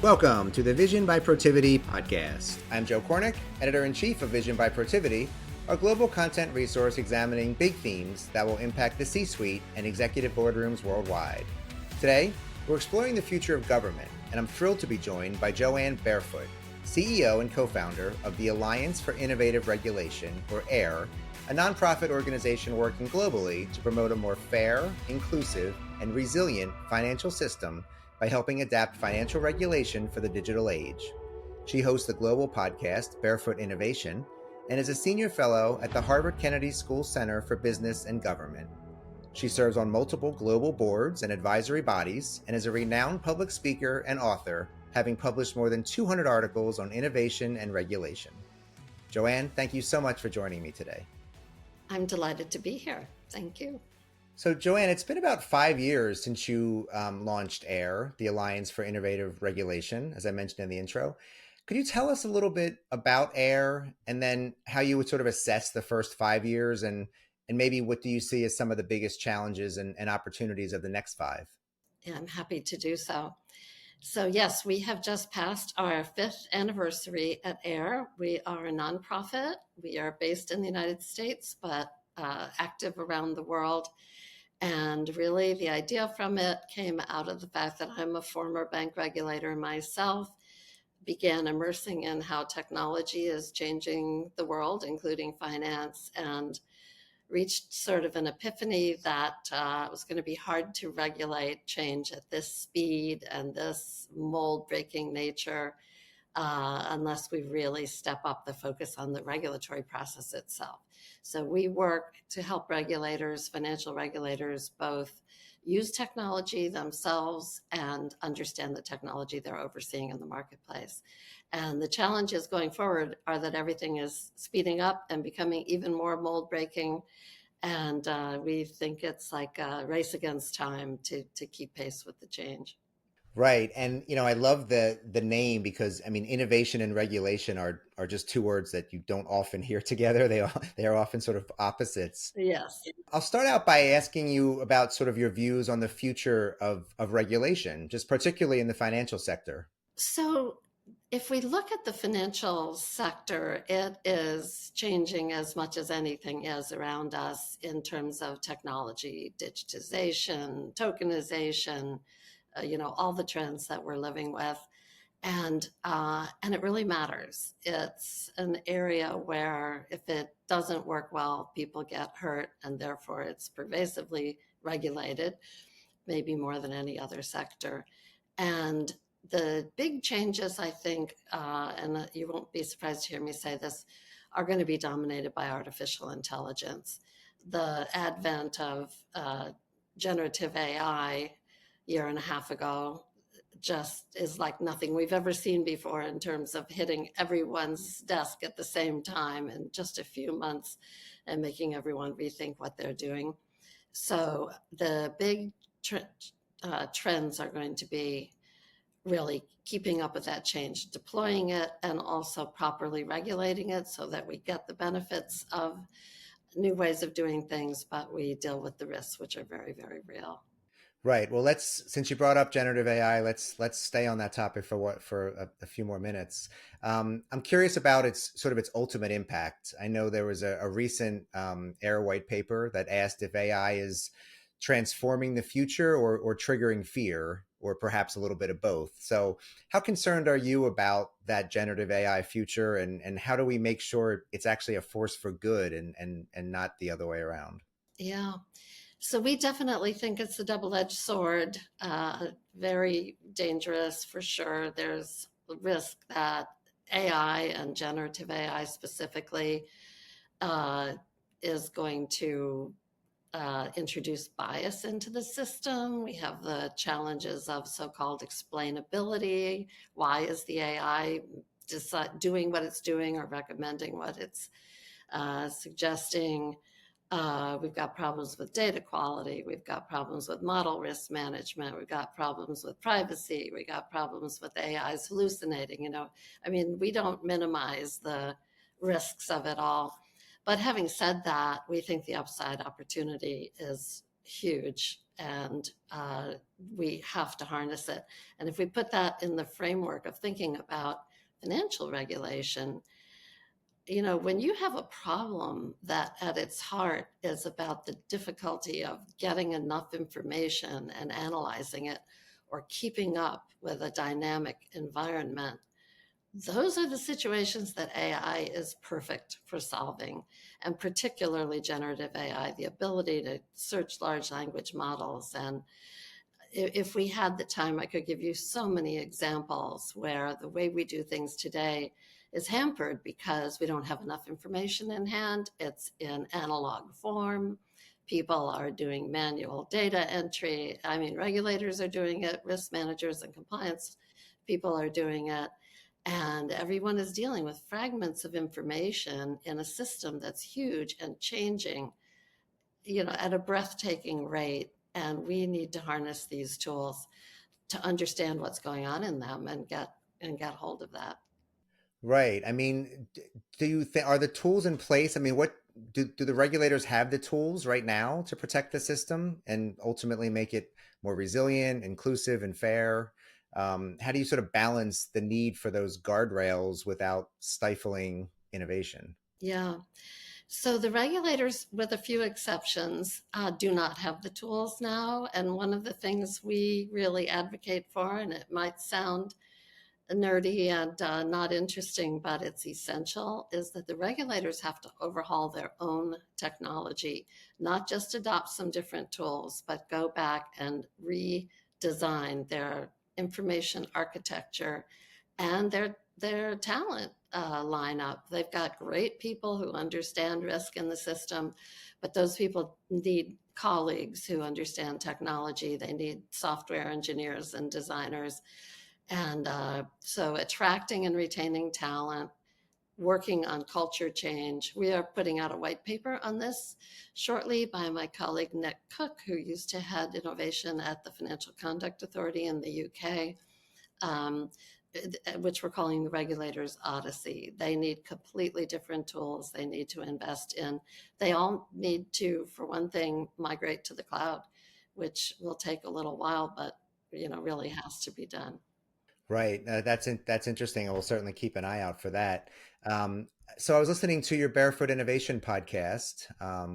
Welcome to the Vision by Protiviti podcast. I'm Joe Kornik, Editor-in-Chief of Vision by Protiviti, a global content resource examining big themes that will impact the C-suite and executive boardrooms worldwide. Today, we're exploring the future of government, and I'm thrilled to be joined by Jo Ann Barefoot, CEO and co-founder of the Alliance for Innovative Regulation, or AIR, a nonprofit organization working globally to promote a more fair, inclusive, and resilient financial system by helping adapt financial regulation for the digital age. She hosts the global podcast, Barefoot Innovation, and is a senior fellow at the Harvard Kennedy School Center for Business and Government. She serves on multiple global boards and advisory bodies and is a renowned public speaker and author, having published more than 200 articles on innovation and regulation. Jo Ann, thank you so much for joining me today. I'm delighted to be here. Thank you. So, Jo Ann, it's been about 5 years since you launched AIR, the Alliance for Innovative Regulation, as I mentioned in the intro. Could you tell us a little bit about AIR and then how you would sort of assess the first 5 years and maybe what do you see as some of the biggest challenges and opportunities of the next 5? Yeah, I'm happy to do so. So yes, we have just passed our 5th anniversary at AIR. We are a nonprofit. We are based in the United States, but active around the world. And really the idea from it came out of the fact that I'm a former bank regulator myself, began immersing in how technology is changing the world, including finance, and reached sort of an epiphany that it was going to be hard to regulate change at this speed and this mold-breaking nature unless we really step up the focus on the regulatory process itself. So we work to help regulators, financial regulators, both use technology themselves and understand the technology they're overseeing in the marketplace. And the challenges going forward are that everything is speeding up and becoming even more mold breaking. And we think it's like a race against time to keep pace with the change. Right. And, I love the name because, innovation and regulation are just two words that you don't often hear together. They are often sort of opposites. Yes. I'll start out by asking you about sort of your views on the future of regulation, just particularly in the financial sector. So if we look at the financial sector, it is changing as much as anything is around us in terms of technology, digitization, tokenization, all the trends that we're living with. And it really matters. It's an area where if it doesn't work well, people get hurt, and therefore it's pervasively regulated, maybe more than any other sector. And the big changes, I think, and you won't be surprised to hear me say this, are going to be dominated by artificial intelligence. The advent of generative AI year and a half ago just is like nothing we've ever seen before in terms of hitting everyone's desk at the same time in just a few months and making everyone rethink what they're doing. So the big trends are going to be really keeping up with that change, deploying it, and also properly regulating it so that we get the benefits of new ways of doing things, but we deal with the risks, which are very, very real. Right. Well, since you brought up generative AI, let's stay on that topic for a few more minutes. I'm curious about its ultimate impact. I know there was a recent AIR white paper that asked if AI is transforming the future or triggering fear, or perhaps a little bit of both. So how concerned are you about that generative AI future, and how do we make sure it's actually a force for good and not the other way around? Yeah. So we definitely think it's a double-edged sword, very dangerous for sure. There's a risk that AI and generative AI specifically is going to introduce bias into the system. We have the challenges of so-called explainability. Why is the AI doing what it's doing or recommending what it's suggesting? We've got problems with data quality. We've got problems with model risk management. We've got problems with privacy. We got problems with AIs hallucinating. We don't minimize the risks of it all. But having said that, we think the upside opportunity is huge. and we have to harness it. And if we put that in the framework of thinking about financial regulation, when you have a problem that at its heart is about the difficulty of getting enough information and analyzing it or keeping up with a dynamic environment, those are the situations that AI is perfect for solving, and particularly generative AI, the ability to search large language models. And if we had the time, I could give you so many examples where the way we do things today is hampered because we don't have enough information in hand. It's in analog form. People are doing manual data entry. I mean, regulators are doing it, risk managers and compliance people are doing it. And everyone is dealing with fragments of information in a system that's huge and changing, at a breathtaking rate. And we need to harness these tools to understand what's going on in them and get hold of that. Right. I mean, do you think are the tools in place? I mean, what do the regulators have the tools right now to protect the system and ultimately make it more resilient, inclusive, and fair? How do you sort of balance the need for those guardrails without stifling innovation? Yeah. So the regulators, with a few exceptions, do not have the tools now. And one of the things we really advocate for, and it might sound nerdy and not interesting, but it's essential, is that the regulators have to overhaul their own technology, not just adopt some different tools, but go back and redesign their information architecture and their talent lineup. They've got great people who understand risk in the system, but those people need colleagues who understand technology. They need software engineers and designers. And so attracting and retaining talent, working on culture change. We are putting out a white paper on this shortly by my colleague Nick Cook, who used to head innovation at the Financial Conduct Authority in the UK, um, which we're calling the Regulators Odyssey. They need completely different tools they need to invest in. They all need to, for one thing, migrate to the cloud, which will take a little while, but really has to be done. Right. That's interesting. I will certainly keep an eye out for that. Um, so I was listening to your Barefoot Innovation podcast,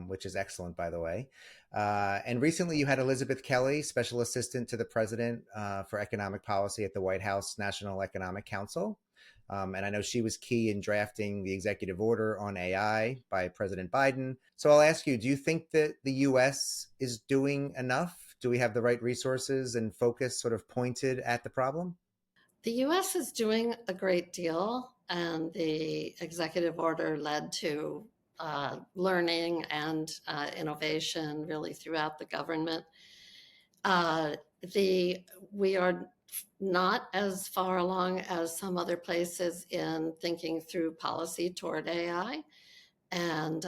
which is excellent, by the way. And recently you had Elizabeth Kelly, Special Assistant to the President for Economic Policy at the White House National Economic Council. And I know she was key in drafting the executive order on AI by President Biden. So I'll ask you, do you think that the US is doing enough? Do we have the right resources and focus sort of pointed at the problem? The US is doing a great deal, and the executive order led to learning and innovation really throughout the government. Uh, we are not as far along as some other places in thinking through policy toward AI, and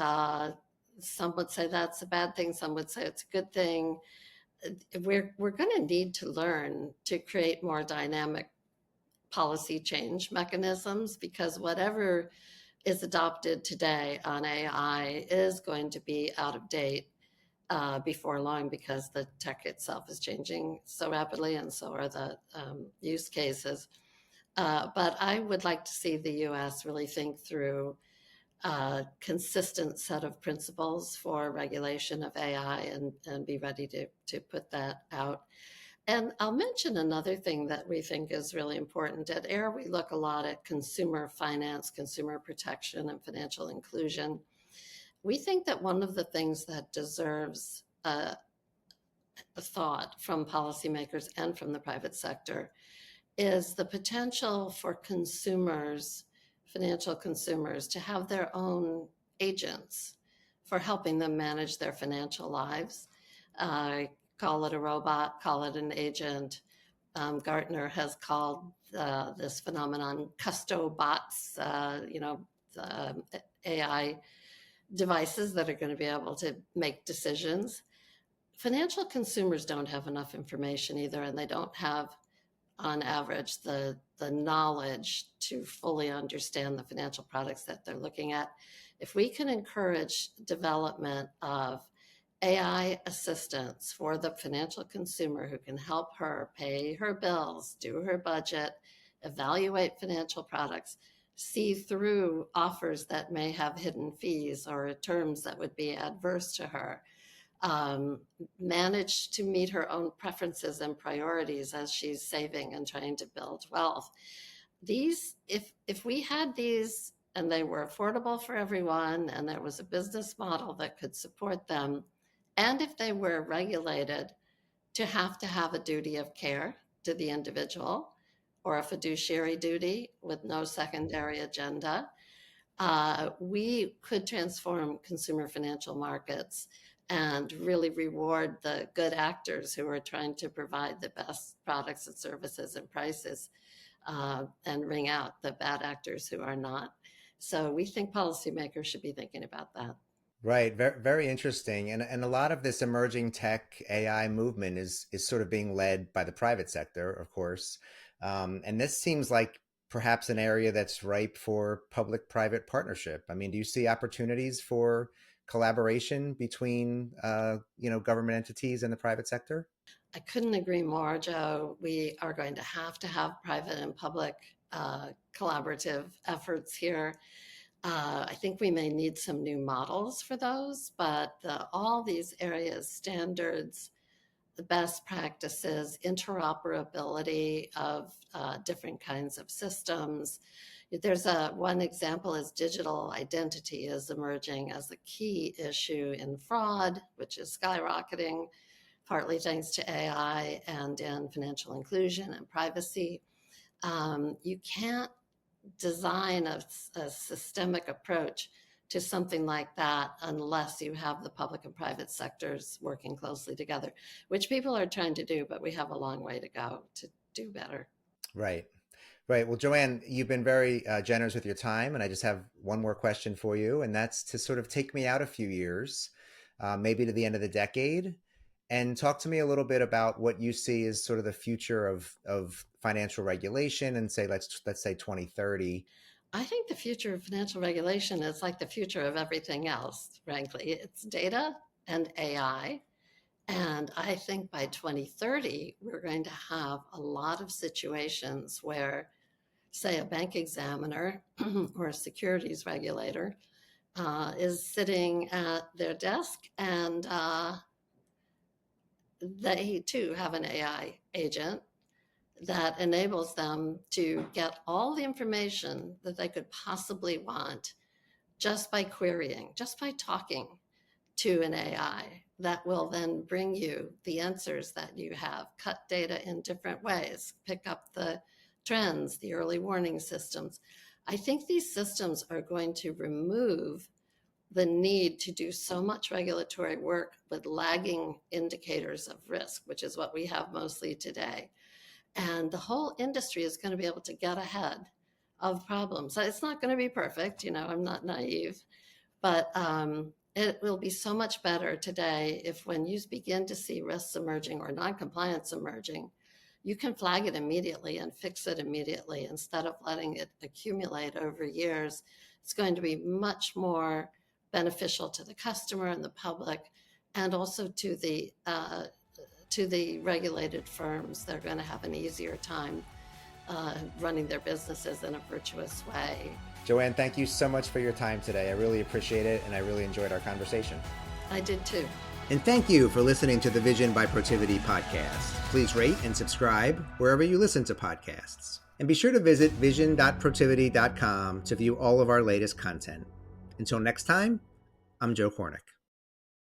some would say that's a bad thing. Some would say it's a good thing. We're going to need to learn to create more dynamic policy change mechanisms, because whatever is adopted today on AI is going to be out of date before long, because the tech itself is changing so rapidly, and so are the use cases. But I would like to see the US really think through a consistent set of principles for regulation of AI, and be ready to put that out. And I'll mention another thing that we think is really important. At AIR, we look a lot at consumer finance, consumer protection, and financial inclusion. We think that one of the things that deserves a thought from policymakers and from the private sector is the potential for consumers, financial consumers, to have their own agents for helping them manage their financial lives. Call it a robot, call it an agent. Gartner has called this phenomenon custobots, AI devices that are going to be able to make decisions. Financial consumers don't have enough information either, and they don't have, on average, the knowledge to fully understand the financial products that they're looking at. If we can encourage development of AI assistants for the financial consumer who can help her pay her bills, do her budget, evaluate financial products, see through offers that may have hidden fees or terms that would be adverse to her, um, manage to meet her own preferences and priorities as she's saving and trying to build wealth. These, if we had these and they were affordable for everyone and there was a business model that could support them, and if they were regulated to have a duty of care to the individual or a fiduciary duty with no secondary agenda, we could transform consumer financial markets and really reward the good actors who are trying to provide the best products and services and prices, and wring out the bad actors who are not. So we think policymakers should be thinking about that. Right. Very, very interesting. And a lot of this emerging tech AI movement is sort of being led by the private sector, of course. And this seems like perhaps an area that's ripe for public-private partnership. I mean, do you see opportunities for collaboration between, government entities and the private sector? I couldn't agree more, Joe. We are going to have private and public collaborative efforts here. I think we may need some new models for those, but all these areas, standards, the best practices, interoperability of different kinds of systems. There's one example is digital identity is emerging as a key issue in fraud, which is skyrocketing, partly thanks to AI, and in financial inclusion and privacy. You can't design a systemic approach to something like that unless you have the public and private sectors working closely together, which people are trying to do, but we have a long way to go to do better. Right. Right. Well, Jo Ann, you've been very generous with your time, and I just have one more question for you, and that's to sort of take me out a few years, maybe to the end of the decade, and talk to me a little bit about what you see as sort of the future of financial regulation, and say let's say 2030. I think the future of financial regulation is like the future of everything else, frankly. It's data and AI. And I think by 2030, we're going to have a lot of situations where, say, a bank examiner or a securities regulator is sitting at their desk, and they too have an AI agent that enables them to get all the information that they could possibly want just by querying, just by talking to an AI that will then bring you the answers that you have, cut data in different ways, pick up the trends, the early warning systems. I think these systems are going to remove the need to do so much regulatory work with lagging indicators of risk, which is what we have mostly today. And the whole industry is going to be able to get ahead of problems. It's not going to be perfect, I'm not naive, but it will be so much better today if when you begin to see risks emerging or noncompliance emerging, you can flag it immediately and fix it immediately instead of letting it accumulate over years. It's going to be much more beneficial to the customer and the public, and also to the regulated firms. They're going to have an easier time running their businesses in a virtuous way. Jo Ann, thank you so much for your time today. I really appreciate it, and I really enjoyed our conversation. I did too. And thank you for listening to the Vision by Protiviti podcast. Please rate and subscribe wherever you listen to podcasts. And be sure to visit vision.protiviti.com to view all of our latest content. Until next time, I'm Joe Kornik.